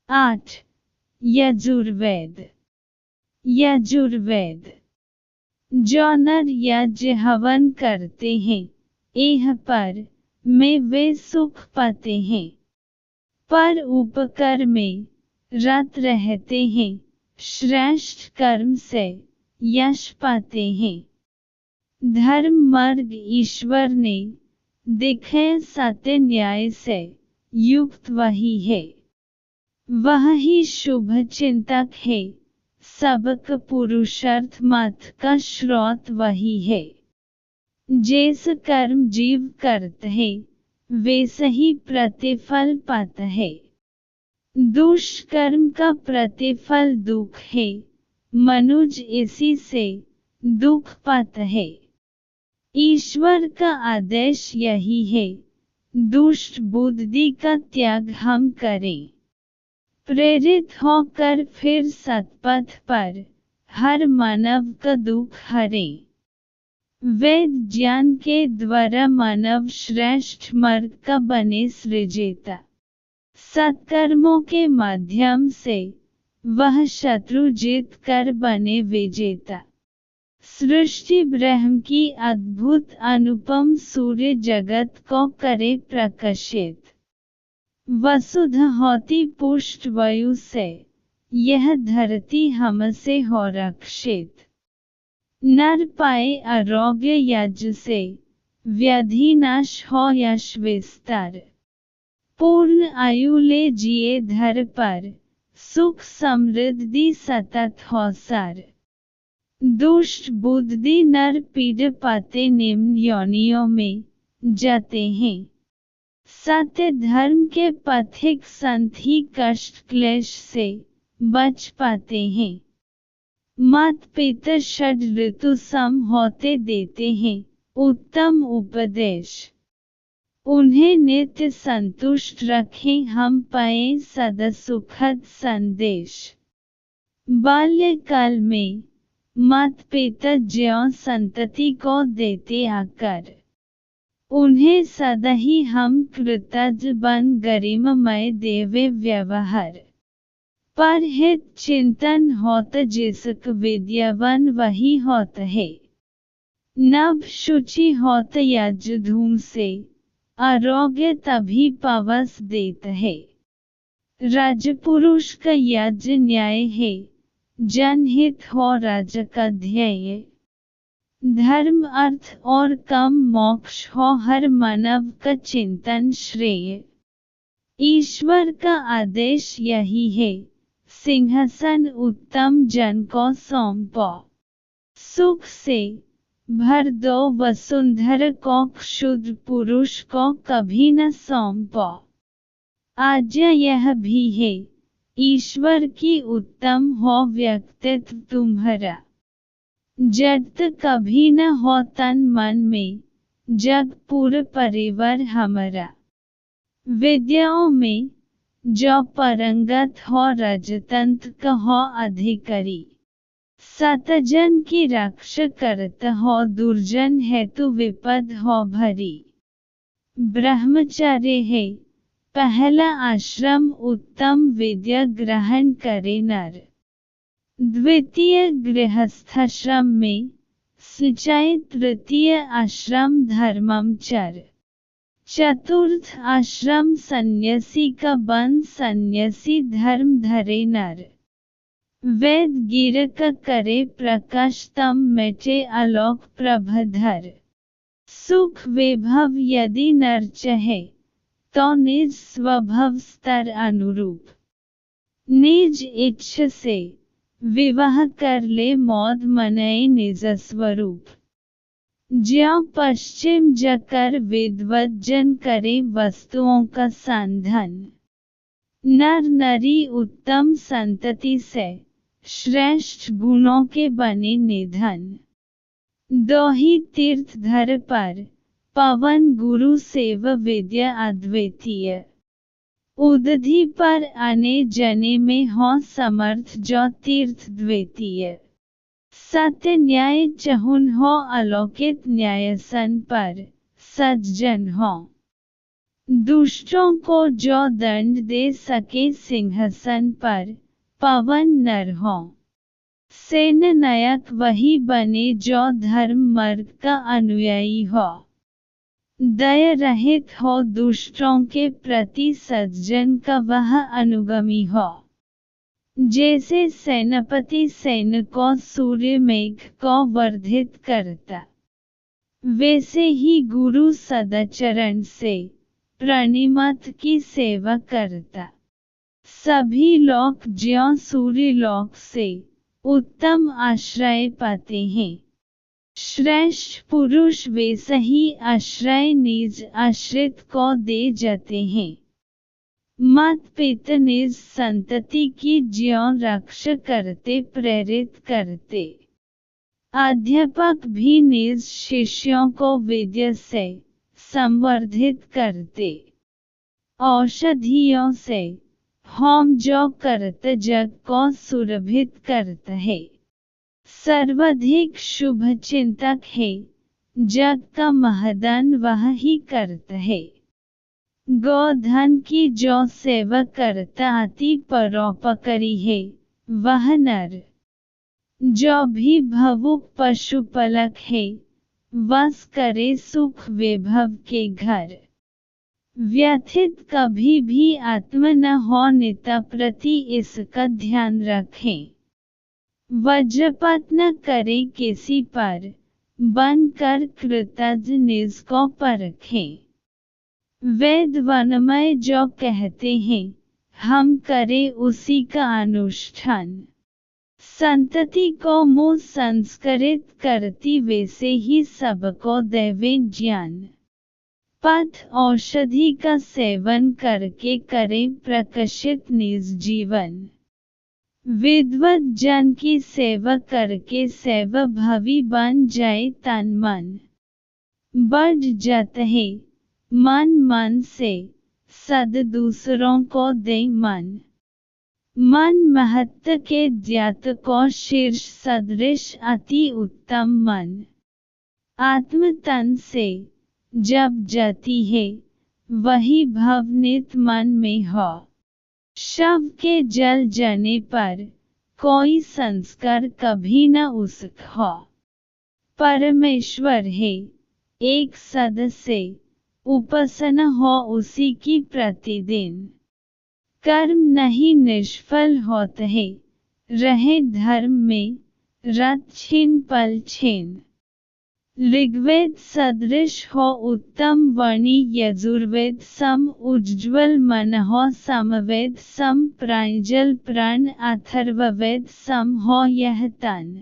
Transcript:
8. यजुर्वेद। यजुर्वेद जो नर यज्ञ हवन करते हैं, इह पर में वे सुख पाते हैं, पर उपकर में रत रहते हैं, श्रेष्ठ कर्म से यश पाते हैं। धर्म मार्ग ईश्वर ने दिखे सत्य न्याय से युक्त वही है, वह ही शुभ चिंतक है, सबक पुरुषार्थ मत का स्रोत वही है। जैसे कर्म जीव करते हैं, वैसे ही प्रतिफल पाता है। दुष्कर्म का प्रतिफल दुख है, मनुष्य इसी से दुख पाता है। ईश्वर का आदेश यही है, दुष्ट बुद्धि का त्याग हम करें। प्रेरित होकर फिर सत्पथ पर हर मानव का दुख हरें। वेद ज्ञान के द्वारा मानव श्रेष्ठ मार्ग का बने सृजेता। सत्कर्मों के माध्यम से वह शत्रु जीत कर बने विजेता। सृष्टि ब्रह्म की अद्भुत अनुपम सूर्य जगत को करे प्रकाशित। वसुधा होती पुष्ट वायु से, यह धरती हमसे हो रक्षित। नर पाए आरोग्य यज्ञ से, व्याधि नाश हो यश विस्तार। पूर्ण आयु ले जिए धर पर, सुख समृद्धि सतत हो सार। दुष्ट बुद्धि नर पीड़ पाते निम्न योनियों में जाते हैं। सत्य धर्म के पथिक संत ही कष्ट क्लेश से बच पाते हैं। मात पिता षड ऋतु सम होते देते हैं उत्तम उपदेश। उन्हें नित्य संतुष्ट रखें हम पाए सदा सुखद संदेश। बाल्यकाल में मात पिता ज्यों संतति को देते आकर, उन्हें सदा ही हम कृतज्ञ बन गरिमामय देवे व्यवहार। पर हित चिंतन होत जिसक विद्यावान वही होत है। नभ शुचि होत यज्ञ धूम से, आरोग्य तभी पवस देत है। राजपुरुष का यज्ञ न्याय है, जनहित हो राजा का ध्येय। धर्म अर्थ और काम मोक्ष हो हर मानव का चिंतन श्रेय। ईश्वर का आदेश यही है, सिंहासन उत्तम जन को सौंपो। सुख से भर दो वसुंधरा को, क्षुद्र पुरुष को कभी न सौंपो। आज्ञा यह भी है, ईश्वर की उत्तम हो व्यक्तित्व तुम्हारा। जड़त कभी न हो तन मन में, जग पूरा परिवार हमारा। विद्याओं में जो परंगत हो राजतंत्र का हो अधिकारी। सतजन की रक्षा करता हो दुर्जन हेतु विपद हो भरी। ब्रह्मचर्य है पहला आश्रम, उत्तम विद्या ग्रहण करे नर। द्वितीय गृहस्थाश्रम में सिंचाई, तृतीय आश्रम धर्मचर्य। चतुर्थ आश्रम सन्यासी का बन, सन्यासी धर्म धरे नर। वेद गिर का करे प्रकाश, तम मिटे आलोक प्रभधर। सुख वैभव यदि नर चाहे, तो निज स्वभाव स्तर अनुरूप। निज इच्छा से विवाह कर ले, मौज मनाए निज स्वरूप। ज्यों पश्चिम जाकर विद्वत जन करे वस्तुओं का संधान। नर नारी उत्तम संतति से, श्रेष्ठ गुणों के बने निधन। दो ही तीर्थ धर पर, पवन गुरु सेवा विद्या अद्वितीय। उदधि पर आने जने में हो समर्थ, जो तीर्थ द्वितीय। सत्य न्याय चहुन हो अलौकिक, न्यायसन पर सज्जन हो। दुष्टों को जो दंड दे सके सिंहासन पर पवन नर हो। सेनानायक वही बने जो धर्म मार्ग का अनुयायी हो। दया रहित हो दुष्टों के प्रति, सज्जन का वह अनुगामी हो। जैसे सेनापति सैनिकों सूर्य मेघ को वर्धित करता, वैसे ही गुरु सदाचरण से प्रणिमत की सेवा करता। सभी लोग ज्यों सूर्य लोक से उत्तम आश्रय पाते हैं, श्रेष्ठ पुरुष वैसे ही आश्रय निज आश्रित को दे जाते हैं। मात पिता निज संतति की ज्यों रक्षा करते प्रेरित करते, अध्यापक भी निज शिष्यों को विद्या से संवर्धित करते। औषधियों से होम जो करता जग को सुरभित करता है। सर्वाधिक शुभ चिंतक है, जग का महदान वह ही करता है। गोधन की जो सेवा करता अति परोपकारी है, वह नर। जो भी भावुक पशुपालक है, वास करे सुख वैभव के घर। व्यथित कभी भी आत्मा न हो नेता प्रति इसका ध्यान रखें। वज्रपात न करे किसी पर, बनकर कृतज्ञ निज को परखें। वेद वनमय जो कहते हैं, हम करें उसी का अनुष्ठान। संतति को मुँह संस्कृत करती, वैसे ही सबको देवे ज्ञान। पथ औषधि का सेवन करके करें प्रकाशित निज जीवन। विद्वत जन की सेवा करके सेवा भावी बन जाए तन मन। बढ़ जाता है मन से, सद दूसरों को दे मन। मन महत्व के ज्ञात को शीर्ष सदृश अति उत्तम मन। आत्म तन से जब जाती है, वही भवनित मन में हो। शव के जल जाने पर कोई संस्कार कभी न उसक हो। परमेश्वर है एक सदस्य, उपासना हो उसी की प्रतिदिन। कर्म नहीं निष्फल होते है, रहे धर्म में रत छीन पल छीन। ऋग्वेद सदृश हो उत्तम वाणी, यजुर्वेद सम उज्ज्वल मन हो समवेद सम प्रांजल प्राण, अथर्ववेद सम हो यह तन।